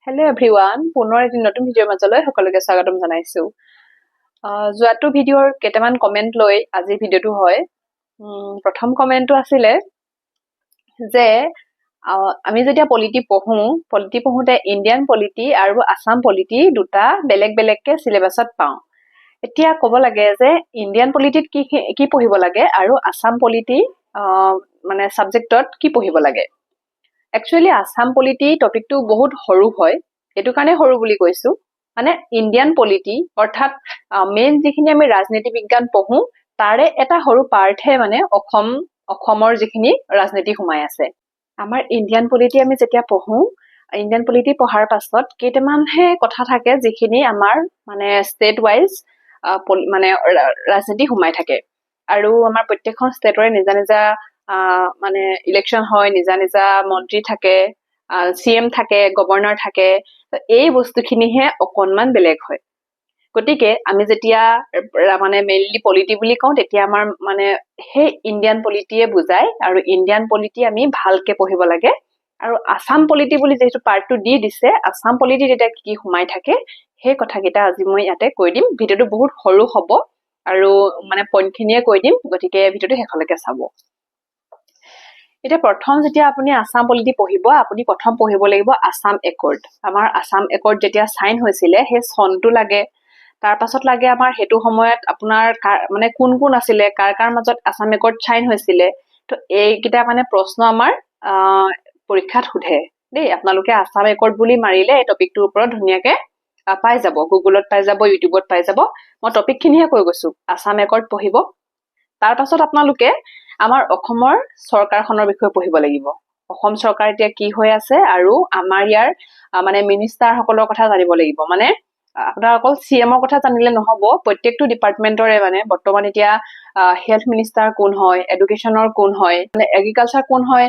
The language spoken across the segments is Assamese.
হেল্ল' এভৰিৱান, পুনৰ এটি নতুন ভিডিঅ'ৰ মাজলৈ সকলোকে স্বাগতম জনাইছো। যোৱাটো ভিডিঅ'ৰ কেইটামান কমেণ্ট লৈ আজিৰ ভিডিঅ'টো হয়। প্ৰথম কমেণ্টটো আছিলে যে আমি যেতিয়া পলিটি পঢ়োতে ইণ্ডিয়ান পলিটি আৰু আছাম পলিটি দুটা বেলেগ বেলেগকে চিলেবাছত পাওঁ। এতিয়া ক'ব লাগে যে ইণ্ডিয়ান পলিটিত কি পঢ়িব লাগে আৰু আছাম পলিটি মানে ছাবজেক্টত কি পঢ়িব লাগে। একচুৱেলি আছাম পলিটি টপিকটো বহুত সৰু হয়, এইটো কাৰণে সৰু বুলি কৈছো। মানে ইণ্ডিয়ান পলিটি অৰ্থাৎ মেইন যিখিনি আমি ৰাজনীতি বিজ্ঞান পঢ়ো তাৰে এটা সৰু পাৰ্টহে মানে অসমৰ যিখিনি ৰাজনীতি সোমাই আছে। আমাৰ ইণ্ডিয়ান পলিটি আমি যেতিয়া পঢ়ো, ইণ্ডিয়ান পলিটি পঢ়াৰ পাছত কেইটামানহে কথা থাকে যিখিনি আমাৰ মানে ষ্টেট ৱাইজ মানে ৰাজনীতি সোমাই থাকে। আৰু আমাৰ প্ৰত্যেকখন ষ্টেটৰে নিজা নিজা মানে ইলেকশ্যন হয়, নিজা নিজা মন্ত্ৰী থাকে, CM থাকে, গভৰ্ণৰ থাকে। এই বস্তুখিনিহে অকণমান বেলেগ হয়। গতিকে আমি যেতিয়া মানে মেইনলি পলিটি বুলি কওঁ তেতিয়া আমাৰ মানে সেই ইণ্ডিয়ান পলিটিয়ে বুজায় আৰু ইণ্ডিয়ান পলিটি আমি ভালকে পঢ়িব লাগে। আৰু আছাম পলিটি বুলি যিহেতু পাৰ্টটো দি দিছে, আছাম পলিটিত এতিয়া কি সোমাই থাকে সেই কথাকেইটা আজি মই ইয়াতে কৈ দিম। ভিডিঅ'টো বহুত সৰু হ'ব আৰু মানে পইণ্টখিনিয়ে কৈ দিম, গতিকে ভিডিঅ'টো শেষলৈকে চাব। এতিয়া প্ৰথম যেতিয়া আপুনি আছাম পলিটি পঢ়িব, আপুনি প্ৰথম পঢ়িব লাগিব আছাম একৰ্ড। আমাৰ আছাম একৰ্ড যেতিয়া চাইন হৈছিলে সেই চনটো লাগে। তাৰ পাছত লাগে আমাৰ সেইটো সময়ত আপোনাৰ মানে কোন কোন আছিলে, কাৰ কাৰ মাজত আছাম একৰ্ড চাইন হৈছিলে। তো এইকেইটা মানে প্ৰশ্ন আমাৰ পৰীক্ষাত সোধে দেই। আপোনালোকে আছাম একৰ্ড বুলি মাৰিলে এই টপিকটোৰ ওপৰত ধুনীয়াকে পাই যাব, গুগলত পাই যাব, ইউটিউবত পাই যাব। মই টপিকখিনিহে কৈ গৈছো। আছাম একৰ্ড পঢ়িব। তাৰ পাছত আপোনালোকে আমাৰ অসমৰ চৰকাৰখনৰ বিষয়ে পঢ়িব লাগিব। অসম চৰকাৰ এতিয়া কি হৈ আছে আৰু আমাৰ ইয়াৰ মানে মিনিষ্টাৰসকলৰ কথা জানিব লাগিব। মানে আপোনাৰ অকল CMৰ কথা জানিলে নহব, প্ৰত্যেকটো ডিপাৰ্টমেণ্টৰে মানে বৰ্তমান এতিয়া হেল্থ মিনিষ্টাৰ কোন হয়, এডুকেশ্যনৰ কোন হয়, মানে এগ্ৰিকালচাৰ কোন হয়,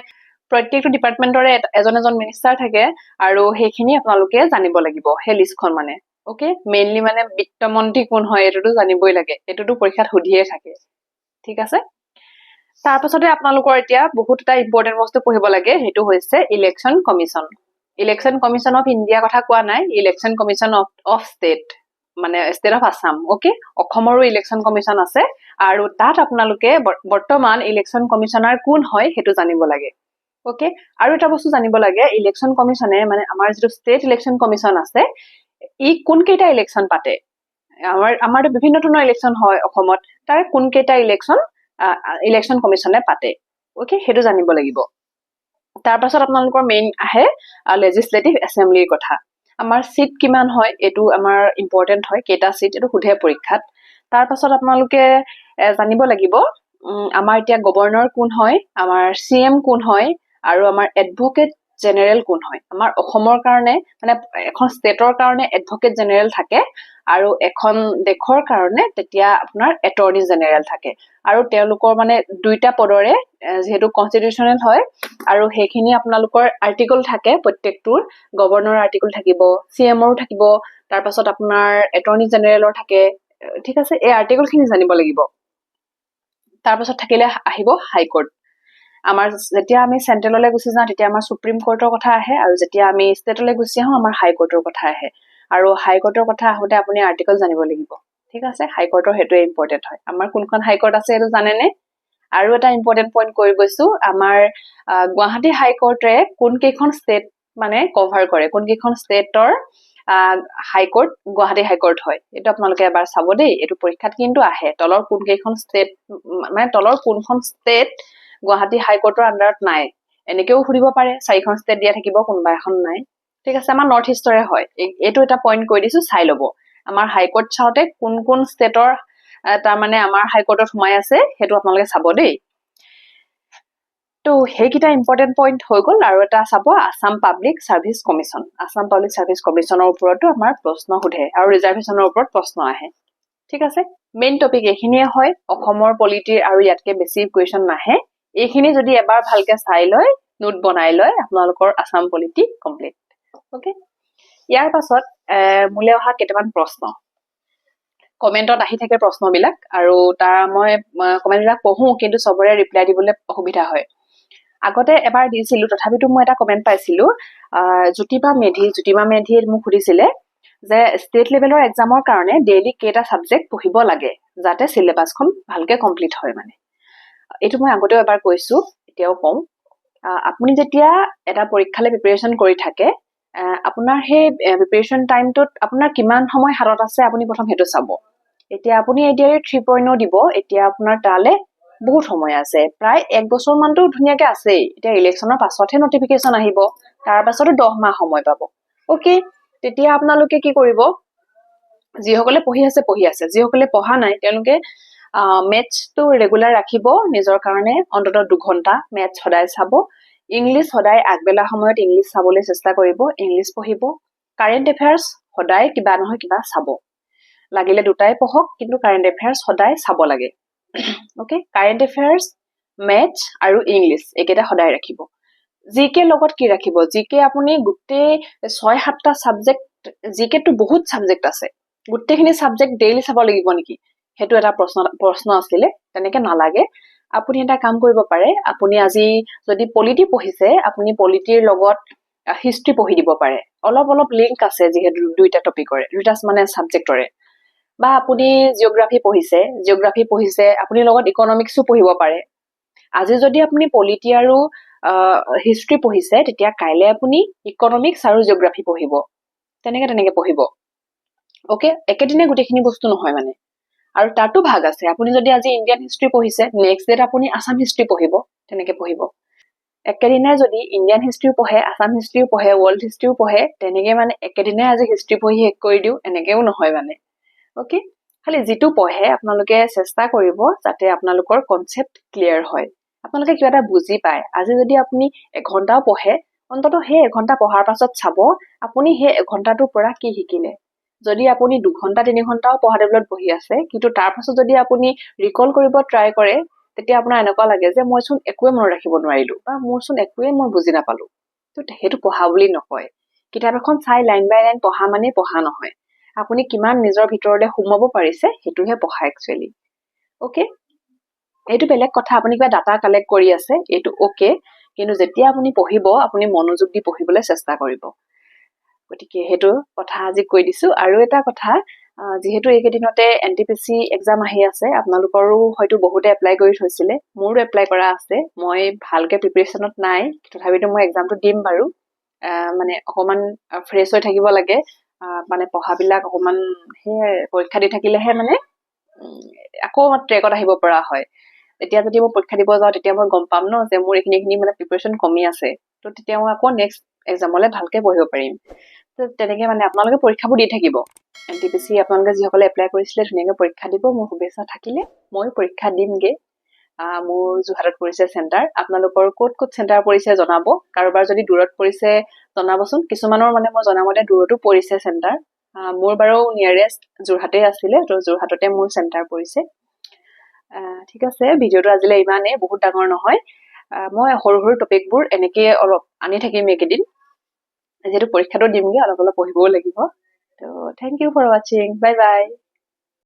প্ৰত্যেকটো ডিপাৰ্টমেণ্টৰে এজন এজন মিনিষ্টাৰ থাকে আৰু সেইখিনি আপোনালোকে জানিব লাগিব, সেই লিষ্টখন মানে। অকে, মেইনলি মানে বিত্তমন্ত্ৰী কোন হয় এইটোতো জানিবই লাগে, এইটোতো পৰীক্ষাত সুধিয়ে থাকে। ঠিক আছে। তাৰ পাছতে আপোনালোকৰ এতিয়া বহুত এটা ইম্পৰ্টেণ্ট বস্তু পঢ়িব লাগে, সেইটো হৈছে election commission. Election commission of ইণ্ডিয়াৰ কথা কোৱা নাই, ইলেকশ্যন কমিশ্যন অফ ষ্টেট, মানে ষ্টেট অফ আছাম। অকে, অসমৰো ইলেকশ্যন কমিশ্যন আছে আৰু তাত আপোনালোকে বৰ্তমান ইলেকশ্যন কমিশ্যনাৰ কোন হয় সেইটো জানিব লাগে। অকে, আৰু এটা বস্তু জানিব লাগে, ইলেকশ্যন কমিশ্যনে মানে আমাৰ যিটো ষ্টেট ইলেকশ্যন কমিশ্যন আছে, ই কোন কেইটা ইলেকশ্যন পাতে। আমাৰতো বিভিন্ন ধৰণৰ ইলেকশ্যন হয় অসমত, তাৰ কোন কেইটা ইলেকশ্যন কমিশ্যনে পাতে। অকে, সেইটো জানিব লাগিব। তাৰ পাছত আপোনালোকৰ মেইন আহে লেজিছলেটিভ এছেম্বলিৰ কথা। আমাৰ চিট কিমান হয় এইটো আমাৰ ইম্পৰ্টেণ্ট হয়, কেইটা চিট এইটো সোধে পৰীক্ষাত। তাৰ পাছত আপোনালোকে জানিব লাগিব আমাৰ এতিয়া গভৰ্ণৰ কোন হয়, আমাৰ CM কোন হয় আৰু আমাৰ এডভকেট জেনেৰেল কোন হয়। আমাৰ অসমৰ কাৰণে মানে এখন ষ্টেটৰ কাৰণে এডভকেট জেনেৰেল থাকে আৰু এখন দেশৰ কাৰণে তেতিয়া আপোনাৰ এটৰ্নি জেনেৰেল থাকে। আৰু তেওঁলোকৰ মানে দুইটা পদৰে যিহেতু কনষ্টিটিউচনেল হয় আৰু সেইখিনি আপোনালোকৰ আৰ্টিকল থাকে, প্ৰত্যেকটোৰ গভৰ্ণৰ আৰ্টিকল থাকিব, CMৰো থাকিব, তাৰ পাছত আপোনাৰ এটৰ্নি জেনেৰেলৰ থাকে। ঠিক আছে, এই আৰ্টিকলখিনি জানিব লাগিব। তাৰ পাছত থাকিলে আহিব হাইকোৰ্ট। আমাৰ যেতিয়া আমি চেন্ট্ৰেললৈ গুচি যাওঁ তেতিয়া আমাৰ সুপ্ৰিম কোৰ্টৰ কথা আহে, আৰু যেতিয়া আমি ষ্টেটলৈ গুচি আহোঁ আমাৰ হাইকোৰ্টৰ কথা আহে। আৰু হাইকোৰ্টৰ কথা আহোঁতে আপুনি আৰ্টিকল জানিব লাগিব। ঠিক আছে, হাইকোৰ্টৰ সেইটোৱে ইম্পৰ্টেণ্ট হয়। আমাৰ কোনখন হাইকোৰ্ট আছে এইটো জানেনে? আৰু এটা ইম্পৰ্টেণ্ট পইণ্ট কৈ গৈছো, আমাৰ গুৱাহাটী হাইকোৰ্টে কোন কেইখন ষ্টেট মানে কভাৰ কৰে, কোন কেইখন ষ্টেটৰ হাইকোৰ্ট গুৱাহাটী হাইকোৰ্ট হয়। এইটো আপোনালোকে এবাৰ চাব দেই, এইটো পৰীক্ষাত কিন্তু আহে। তলৰ কোন কেইখন ষ্টেট মানে তলৰ কোনখন ষ্টেট গুৱাহাটী হাইকোৰ্টৰ আণ্ডাৰত নাই, এনেকেও সুধিব পাৰে। 4খন ষ্টেট দিয়া থাকিব, কোনোবা এখন নাই। ঠিক আছে, আমাৰ নৰ্থ ইষ্টৰে হয়। এইটো এটা পইণ্ট কৈ দিছো, চাই ল'ব। আমাৰ হাইকোৰ্ট চাওঁতে কোন কোন ষ্টেটৰ তাৰমানে আমাৰ হাইকোৰ্টত সোমাই আছে সেইটো আপোনালোকে চাব দেই। তো সেইকেইটা ইম্পৰ্টেণ্ট পইণ্ট হৈ গ'ল। আৰু এটা চাব Assam public service commission. Assam public service কমিশ্যনৰ ওপৰতো আমাৰ প্ৰশ্ন সোধে আৰু ৰিজাৰ্ভেশ্যনৰ ওপৰত প্ৰশ্ন আহে। ঠিক আছে, মেইন টপিক এইখিনিয়ে হয় অসমৰ পলিটিৰ, আৰু ইয়াতকে বেছি কুৱেশ্যন নাহে। এইখিনি যদি এবাৰ ভালকে চাই লয়, নোট বনাই লয়, আপোনালোকৰ আছাম পলিটি কমপ্লিট। অকে, ইয়াৰ পাছত মোলে অহা কেইটামান প্ৰশ্ন কমেণ্টত আহি থাকে প্ৰশ্নবিলাক, আৰু তাৰ মই কমেণ্টবিলাক পঢ়ো কিন্তু চবৰে ৰিপ্লাই দিবলৈ অসুবিধা হয়। আগতে এবাৰ দিছিলো, তথাপিতো মই এটা কমেণ্ট পাইছিলো, জ্যোতিবা মেধিয়ে মোক সুধিছিলে যে ষ্টেট লেভেলৰ এক্সামৰ কাৰণে ডেইলি কেইটা ছাবজেক্ট পঢ়িব লাগে যাতে চিলেবাছখন ভালকে কমপ্লিট হয় মানে। এইটো মই আগতেও এবাৰ কৈছো, এতিয়াও কওঁ। আপুনি যেতিয়া এটা পৰীক্ষালৈ প্ৰিপেৰেশ্যন কৰি থাকে, আপোনাৰ সেই প্ৰিপেৰেশ্যন টাইমটোত আপোনাৰ কিমান সময় হাতত আছে আপুনি প্ৰথম সেইটো চাব। এতিয়া আপুনি এডিআৰই 3.0 দিব, এতিয়া আপোনাৰ তালে বহুত সময় আছে, প্ৰায় 1 বছৰ মানতো ধুনীয়াকে আছেই। এতিয়া ইলেকশ্যনৰ পাছতহে নটিফিকেশ্যন আহিব, তাৰ পাছতো 10 মাহ সময় পাব। অ'কে, তেতিয়া আপোনালোকে কি কৰিব, যিসকলে পঢ়ি আছে, যিসকলে পঢ়া নাই তেওঁলোকে মেথছটো ৰেগুলাৰ ৰাখিব নিজৰ কাৰণে, অন্ততঃ 2 ঘণ্টা মেথছ সদায় চাব। ইংলিছ সদায় আগবেলা সময়ত ইংলিছ চাবলৈ চেষ্টা কৰিব, ইংলিছ পঢ়িব। কাৰেণ্ট এফেয়াৰ্ছ সদায় কিবা নহয় কিবা চাব, লাগিলে দুটাই পঢ়ক কিন্তু কাৰেণ্ট এফেয়াৰ্ছ সদায় চাব লাগে। অ'কে, কাৰেণ্ট এফেয়াৰ্ছ, মেথছ আৰু ইংলিছ এইকেইটা সদায় ৰাখিব। জিকে লগত কি ৰাখিব, জিকে আপুনি গোটেই 6-7টা ছাবজেক্ট, জিকেটো বহুত ছাবজেক্ট আছে, গোটেইখিনি ছাবজেক্ট ডেইলি চাব লাগিব নেকি, সেইটো এটা প্ৰশ্ন আছিলে। তেনেকে নালাগে। আপুনি এটা কাম কৰিব পাৰে, আপুনি আজি যদি পলিটি পঢ়িছে, আপুনি পলিটিৰ লগত হিষ্ট্ৰী পঢ়ি দিব পাৰে। অলপ অলপ লিংক আছে যিহেতু দুইটা টপিকৰে, দুইটা মানে ছাবজেক্টৰে। বা আপুনি জিঅ'গ্ৰাফী পঢ়িছে, আপুনি লগত ইকনমিক্সো পঢ়িব পাৰে। আজি যদি আপুনি পলিটি আৰু হিষ্ট্ৰী পঢ়িছে, তেতিয়া কাইলে আপুনি ইকনমিক্স আৰু জিঅ'গ্ৰাফী পঢ়িব, তেনেকে পঢ়িব। অ'কে, একেদিনে গোটেইখিনি বস্তু নহয় মানে। আৰু তাতো ভাগ আছে, আপুনি যদি আজি ইণ্ডিয়ান হিষ্ট্ৰী পঢ়িছে, নেক্সট ডেট আপুনি আছাম হিষ্ট্ৰী পঢ়িব, তেনেকে পঢ়িব। একেদিনাই যদি ইণ্ডিয়ান হিষ্ট্ৰীও পঢ়ে, আছাম হিষ্ট্ৰীও পঢ়ে, ৱৰ্ল্ড হিষ্ট্ৰীও পঢ়ে, তেনেকে মানে একেদিনাই আজি হিষ্ট্ৰী পঢ়ি শেষ কৰি দিওঁ, এনেকেও নহয় মানে। অ'কে, খালি যিটো পঢ়ে আপোনালোকে চেষ্টা কৰিব যাতে আপোনালোকৰ কনচেপ্ট ক্লিয়াৰ হয়, আপোনালোকে কিবা এটা বুজি পায়। আজি যদি আপুনি 1 ঘণ্টাও পঢ়ে, অন্ততঃ সেই 1 ঘণ্টা পঢ়াৰ পাছত চাব আপুনি সেই 1 ঘণ্টাটোৰ পৰা কি শিকিলে। যদি আপুনি 2 ঘণ্টা 3 ঘণ্টাও পঢ়া টেবুলত বহি আছে, কিন্তু তাৰ পাছত যদি আপুনি ৰিকল কৰিব ট্ৰাই কৰে, তেতিয়া আপোনাৰ এনেকুৱা লাগে যে মইচোন একোৱে মনত ৰাখিব নোৱাৰিলো, বা মোৰচোন একোৱে মই বুজি নাপালো। তো সেইটো পঢ়া বুলি নকয়। কিতাপ এখন চাই লাইন বাই লাইন পঢ়া মানে পঢ়া নহয়, আপুনি কিমান নিজৰ ভিতৰলৈ সোমাব পাৰিছে সেইটোহে পঢ়া একচুৱেলি। অ'কে, এইটো বেলেগ কথা, আপুনি কিবা ডাটা কালেক্ট কৰি আছে, এইটো অ'কে, কিন্তু যেতিয়া আপুনি পঢ়িব আপুনি মনোযোগ দি পঢ়িবলৈ চেষ্টা কৰিব। গতিকে সেইটো কথা আজি কৈ দিছো। আৰু এটা কথা, যিহেতু এইকেইদিনতে NTPC এক্সাম আহি আছে, আপোনালোকৰো হয়তো বহুতে এপ্লাই কৰি থৈছিলে, মোৰো এপ্লাই কৰা আছে। মই ভালকে প্ৰিপেৰেশ্যনত নাই, তথাপিতো মই এক্সামটো দিম বাৰু। মানে অকমান ফ্ৰেছ হৈ থাকিব লাগে, মানে পঢ়াবিলাক অকমান সেয়াই, পৰীক্ষা দি থাকিলেহে মানে আকৌ ট্ৰেকত আহিব পৰা হয়। এতিয়া যদি মই পৰীক্ষা দিব যাওঁ, তেতিয়া মই গম পাম ন যে মোৰ এইখিনি মানে প্ৰিপেৰেশ্যন কমি আছে, তো তেতিয়া মই আকৌ নেক্সট এক্সামলৈ ভালকে পঢ়িব পাৰিম। তো তেনেকে মানে আপোনালোকে পৰীক্ষাবোৰ দি থাকিব। NTPC আপোনালোকে যিসকলে এপ্লাই কৰিছিলে ধুনীয়াকে পৰীক্ষা দিব, মোৰ শুভেচ্ছা থাকিলে। ময়ো পৰীক্ষা দিমগে। মোৰ যোৰহাটত পৰিছে চেণ্টাৰ, আপোনালোকৰ ক'ত ক'ত চেণ্টাৰ পৰিছে জনাব। কাৰোবাৰ যদি দূৰত পৰিছে জনাবচোন, কিছুমানৰ মানে মই জনামতে দূৰতো পৰিছে চেণ্টাৰ। মোৰ বাৰু নিয়াৰেষ্ট যোৰহাটে আছিলে, তো যোৰহাটতে মোৰ চেণ্টাৰ পৰিছে। ঠিক আছে, ভিডিঅ'টো আজিলৈ ইমানেই, বহুত ডাঙৰ নহয়। মই সৰু সৰু টপিকবোৰ এনেকে অলপ আনি থাকিম এইকেইদিন, যিহেতু পৰীক্ষাটো দিমগে, অলপ অলপ পঢ়িবও লাগিব। তো থেংক ইউ ফৰ ৱাচিং, বাই বাই।